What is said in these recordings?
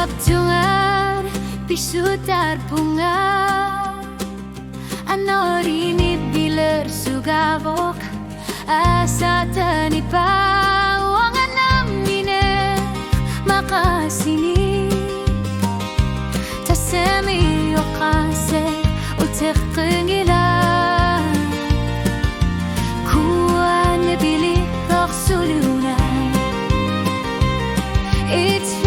Kaptungan, pisutar bunga Anorini biler sugavok Asa tanipa Wangan namine Makasini Tasemi okase Utekengila Kuwa nebili Roksuluna It's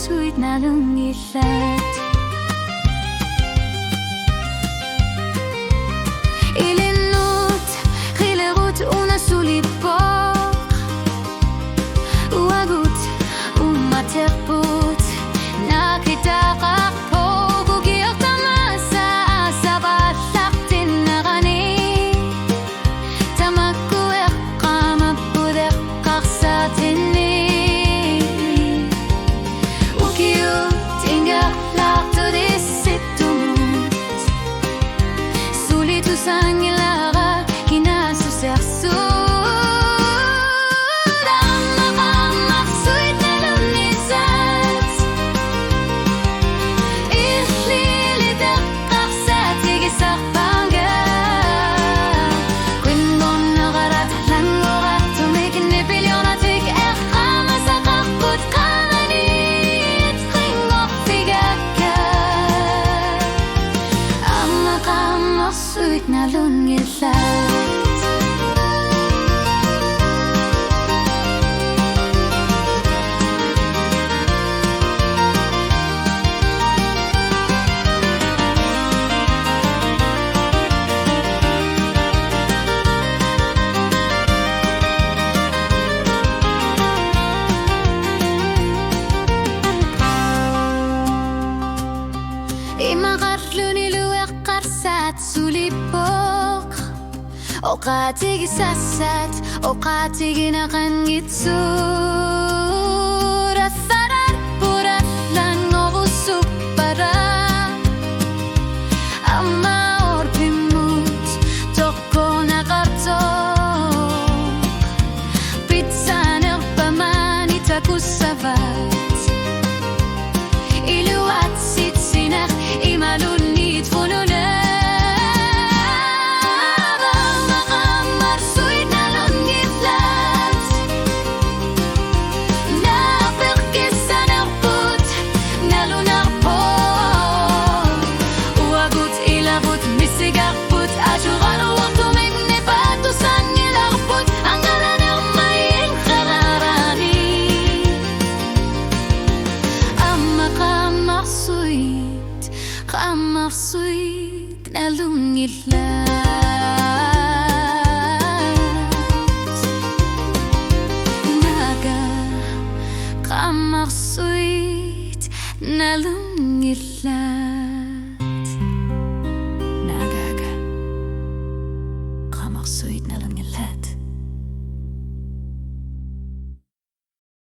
sweet na lungilat Ilinut, khilerut una sulipok Uagut, umaterput Nakitakak po Gugiyak tamasa Sabat laktin na gani Tamakuek kamapudek kaksatin Sangilara kinasu sersu Dama sweet na lumisat Ihlili dakak sa tigisak bangga Kwinbon nagarat langorat Tumikin nipilyon at ik-ekha Masakakot kanganit Kringok tigaka Ama sweet na lungilat Imakarluni luwek karsat sulipok Okatigi sasat, okatigi nakangitsur Asarar purat lan ngobusupara Ama orpimut, toko nakartok Pizza nerpaman itakusavat Iluat sitsinak imalunit fununa Kamar sweet na lungilat Naga kamar sweet na lungilat Nagaga kamar sweet na lungilat